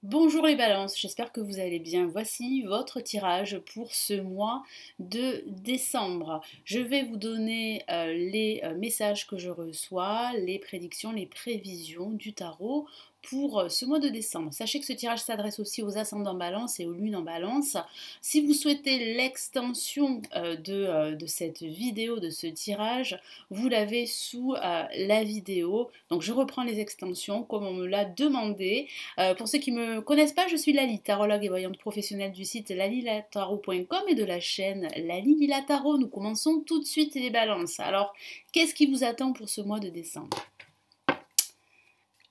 Bonjour les balances, j'espère que vous allez bien. Voici votre tirage pour ce mois de décembre. Je vais vous donner les messages que je reçois, les prédictions, les prévisions du tarot pour ce mois de décembre. Sachez que ce tirage s'adresse aussi aux ascendants balance et aux lunes en balance. Si vous souhaitez l'extension de cette vidéo, de ce tirage, vous l'avez sous la vidéo. Donc je reprends les extensions comme on me l'a demandé. Pour ceux qui ne me connaissent pas, je suis Lali, tarologue et voyante professionnelle du site lalilataro.com et de la chaîne Lali Lila Tarot. Nous commençons tout de suite les balances. Alors, qu'est-ce qui vous attend pour ce mois de décembre?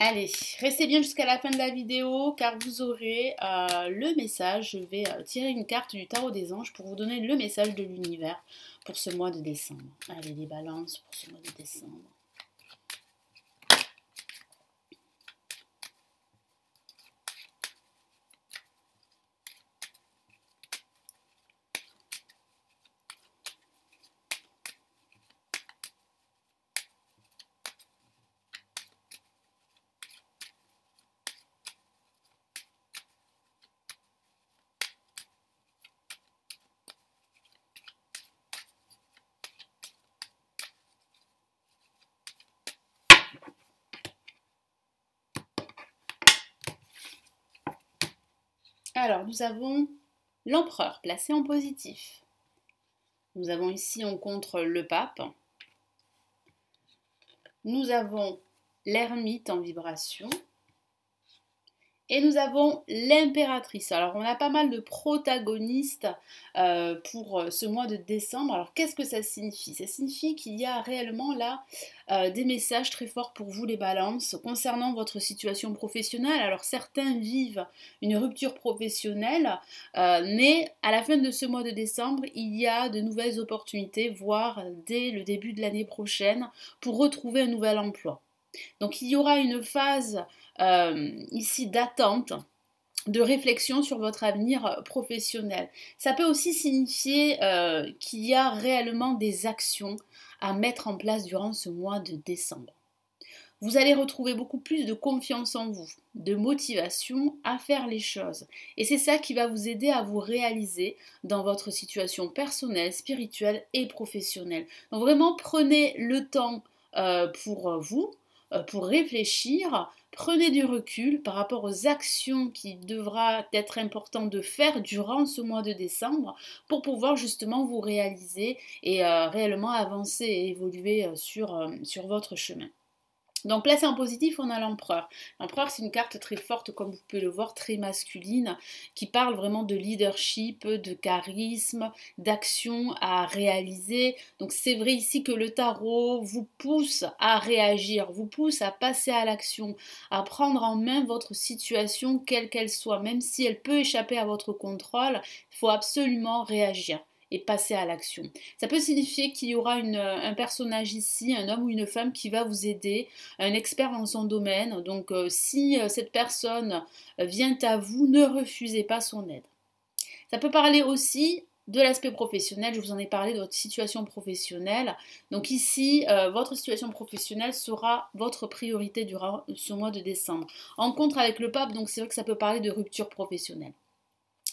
Allez, restez bien jusqu'à la fin de la vidéo car vous aurez le message. Je vais tirer une carte du tarot des anges pour vous donner le message de l'univers pour ce mois de décembre. Allez, les balances pour ce mois de décembre. Alors, nous avons l'empereur placé en positif. Nous avons ici en contre le pape. Nous avons l'ermite en vibration. Et nous avons l'impératrice. Alors, on a pas mal de protagonistes pour ce mois de décembre. Alors, qu'est-ce que ça signifie? Ça signifie qu'il y a réellement là des messages très forts pour vous, les balances, concernant votre situation professionnelle. Alors, certains vivent une rupture professionnelle, mais à la fin de ce mois de décembre, il y a de nouvelles opportunités, voire dès le début de l'année prochaine, pour retrouver un nouvel emploi. Donc il y aura une phase ici d'attente, de réflexion sur votre avenir professionnel. Ça peut aussi signifier qu'il y a réellement des actions à mettre en place durant ce mois de décembre. Vous allez retrouver beaucoup plus de confiance en vous, de motivation à faire les choses. Et c'est ça qui va vous aider à vous réaliser dans votre situation personnelle, spirituelle et professionnelle. Donc vraiment, prenez le temps pour vous, pour réfléchir. Prenez du recul par rapport aux actions qui devra être importantes de faire durant ce mois de décembre pour pouvoir justement vous réaliser et réellement avancer et évoluer sur votre chemin. Donc placé en positif, on a l'empereur. L'empereur, c'est une carte très forte, comme vous pouvez le voir, très masculine, qui parle vraiment de leadership, de charisme, d'action à réaliser. Donc c'est vrai ici que le tarot vous pousse à réagir, vous pousse à passer à l'action, à prendre en main votre situation, quelle qu'elle soit. Même si elle peut échapper à votre contrôle, il faut absolument réagir et passer à l'action. Ça peut signifier qu'il y aura un personnage ici, un homme ou une femme qui va vous aider, un expert dans son domaine. Donc si cette personne vient à vous, ne refusez pas son aide. Ça peut parler aussi de l'aspect professionnel, je vous en ai parlé de votre situation professionnelle. Donc ici, votre situation professionnelle sera votre priorité durant ce mois de décembre. En contre avec le pape, donc c'est vrai que ça peut parler de rupture professionnelle.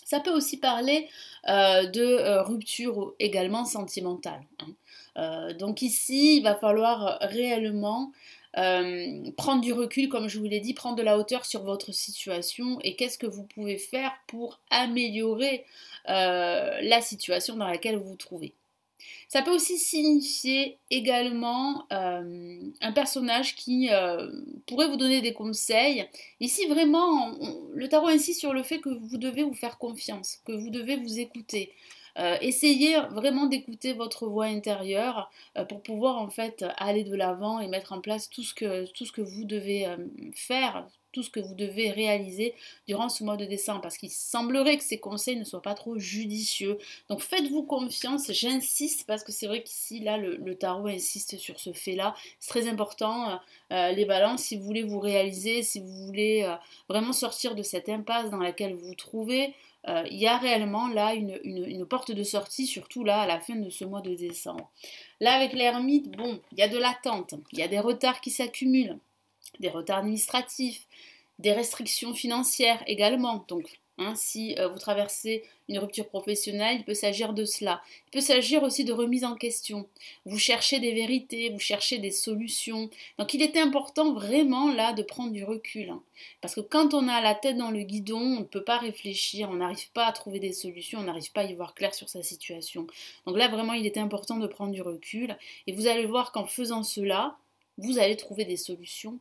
Ça peut aussi parler de rupture également sentimentale. Donc ici, il va falloir réellement prendre du recul, comme je vous l'ai dit, prendre de la hauteur sur votre situation et qu'est-ce que vous pouvez faire pour améliorer la situation dans laquelle vous vous trouvez. Ça peut aussi signifier également un personnage qui pourrait vous donner des conseils. Ici, vraiment, le tarot insiste sur le fait que vous devez vous faire confiance, que vous devez vous écouter. Essayez vraiment d'écouter votre voix intérieure pour pouvoir en fait aller de l'avant et mettre en place tout ce que vous devez faire, tout ce que vous devez réaliser durant ce mois de décembre, parce qu'il semblerait que ces conseils ne soient pas trop judicieux. Donc faites-vous confiance, j'insiste, parce que c'est vrai qu'ici, là, le tarot insiste sur ce fait-là. C'est très important, les balances, si vous voulez vous réaliser, si vous voulez vraiment sortir de cette impasse dans laquelle vous vous trouvez, il y a réellement là une porte de sortie, surtout là à la fin de ce mois de décembre. Là avec l'ermite, bon, il y a de l'attente, il y a des retards qui s'accumulent, des retards administratifs, des restrictions financières également. Donc, si vous traversez une rupture professionnelle, il peut s'agir de cela. Il peut s'agir aussi de remise en question. Vous cherchez des vérités, vous cherchez des solutions. Donc il était important vraiment là de prendre du recul. Parce que quand on a la tête dans le guidon, on ne peut pas réfléchir, on n'arrive pas à trouver des solutions, on n'arrive pas à y voir clair sur sa situation. Donc là vraiment il était important de prendre du recul. Et vous allez voir qu'en faisant cela, vous allez trouver des solutions,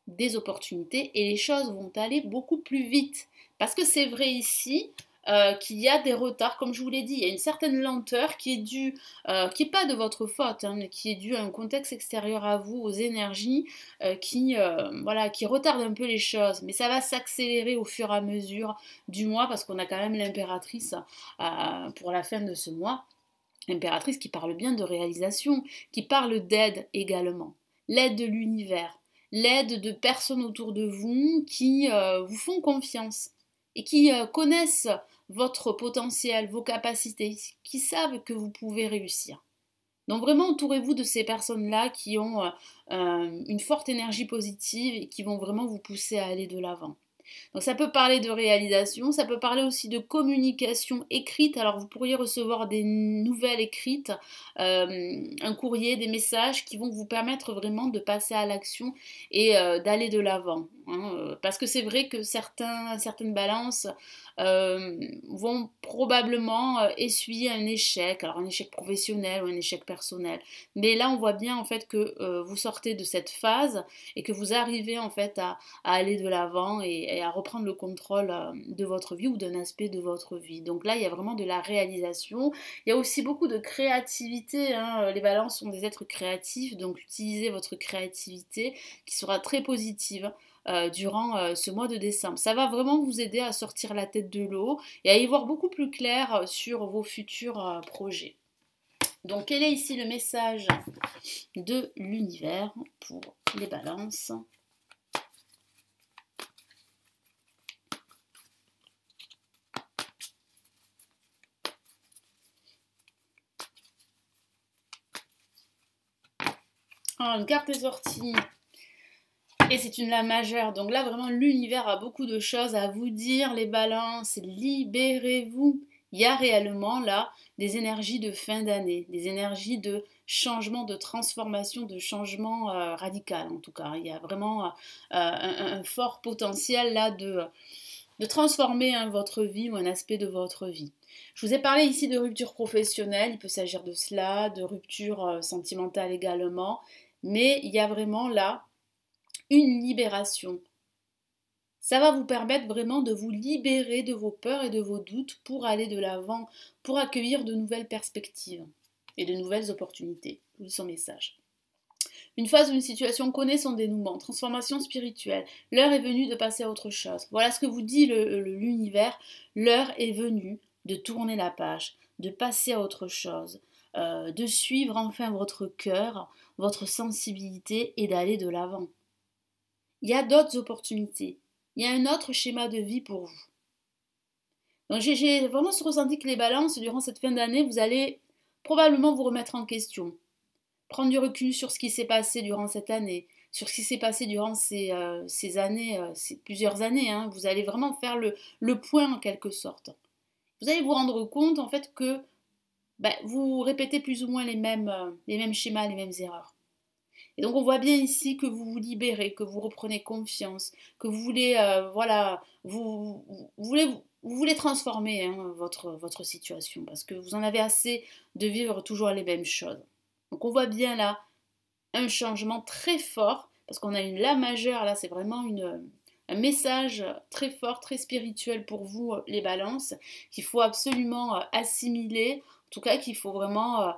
des opportunités et les choses vont aller beaucoup plus vite. Parce que c'est vrai ici qu'il y a des retards, comme je vous l'ai dit, il y a une certaine lenteur qui est due, qui n'est pas de votre faute, mais qui est due à un contexte extérieur à vous, aux énergies, voilà, qui retardent un peu les choses. Mais ça va s'accélérer au fur et à mesure du mois, parce qu'on a quand même l'impératrice pour la fin de ce mois. L'impératrice qui parle bien de réalisation, qui parle d'aide également. L'aide de l'univers, l'aide de personnes autour de vous qui vous font confiance et qui connaissent votre potentiel, vos capacités, qui savent que vous pouvez réussir. Donc vraiment entourez-vous de ces personnes-là qui ont une forte énergie positive et qui vont vraiment vous pousser à aller de l'avant. Donc ça peut parler de réalisation, ça peut parler aussi de communication écrite. Alors vous pourriez recevoir des nouvelles écrites, un courrier, des messages qui vont vous permettre vraiment de passer à l'action et d'aller de l'avant. Parce que c'est vrai que certaines balances vont probablement essuyer un échec, alors un échec professionnel ou un échec personnel. Mais là on voit bien en fait que vous sortez de cette phase et que vous arrivez en fait à aller de l'avant et à reprendre le contrôle de votre vie ou d'un aspect de votre vie. Donc là, il y a vraiment de la réalisation. Il y a aussi beaucoup de créativité. Les balances sont des êtres créatifs, donc utilisez votre créativité qui sera très positive durant ce mois de décembre. Ça va vraiment vous aider à sortir la tête de l'eau et à y voir beaucoup plus clair sur vos futurs projets. Donc quel est ici le message de l'univers pour les balances ? Ah, une carte est sortie. Et c'est une lame majeure. Donc là, vraiment, l'univers a beaucoup de choses à vous dire, les balances. Libérez-vous. Il y a réellement là des énergies de fin d'année, des énergies de changement, de transformation, de changement radical en tout cas. Il y a vraiment un fort potentiel là de transformer votre vie ou un aspect de votre vie. Je vous ai parlé ici de rupture professionnelle, il peut s'agir de cela, de rupture sentimentale également, mais il y a vraiment là une libération. Ça va vous permettre vraiment de vous libérer de vos peurs et de vos doutes pour aller de l'avant, pour accueillir de nouvelles perspectives et de nouvelles opportunités. D'où son message. Une phase où une situation connaît son dénouement, transformation spirituelle. L'heure est venue de passer à autre chose. Voilà ce que vous dit l'univers. L'heure est venue de tourner la page, de passer à autre chose, de suivre enfin votre cœur, votre sensibilité et d'aller de l'avant. Il y a d'autres opportunités. Il y a un autre schéma de vie pour vous. Donc j'ai vraiment ressenti que les balances, durant cette fin d'année, vous allez probablement vous remettre en question. Prendre du recul sur ce qui s'est passé durant cette année, sur ce qui s'est passé durant ces années, ces plusieurs années. Vous allez vraiment faire le point en quelque sorte. Vous allez vous rendre compte en fait que vous répétez plus ou moins les mêmes schémas, les mêmes erreurs. Et donc on voit bien ici que vous vous libérez, que vous reprenez confiance, que vous voulez, vous voulez transformer votre situation parce que vous en avez assez de vivre toujours les mêmes choses. Donc on voit bien là un changement très fort parce qu'on a une La majeure, là c'est vraiment un message très fort, très spirituel pour vous les balances qu'il faut absolument assimiler, en tout cas qu'il faut vraiment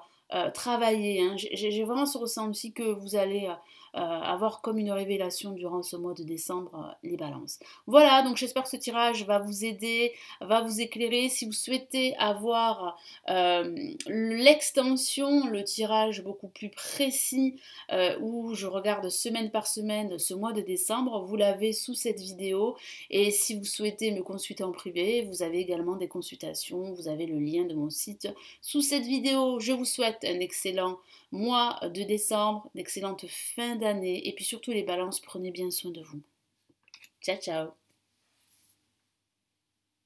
travailler. J'ai vraiment ce ressenti que vous allez avoir comme une révélation durant ce mois de décembre, les balances. Voilà, donc j'espère que ce tirage va vous aider, va vous éclairer. Si vous souhaitez avoir l'extension, le tirage beaucoup plus précis, où je regarde semaine par semaine ce mois de décembre, vous l'avez sous cette vidéo. Et si vous souhaitez me consulter en privé, vous avez également des consultations, vous avez le lien de mon site sous cette vidéo. Je vous souhaite un excellent mois de décembre, d'excellente fin d'année et puis surtout les balances, prenez bien soin de vous. Ciao ciao.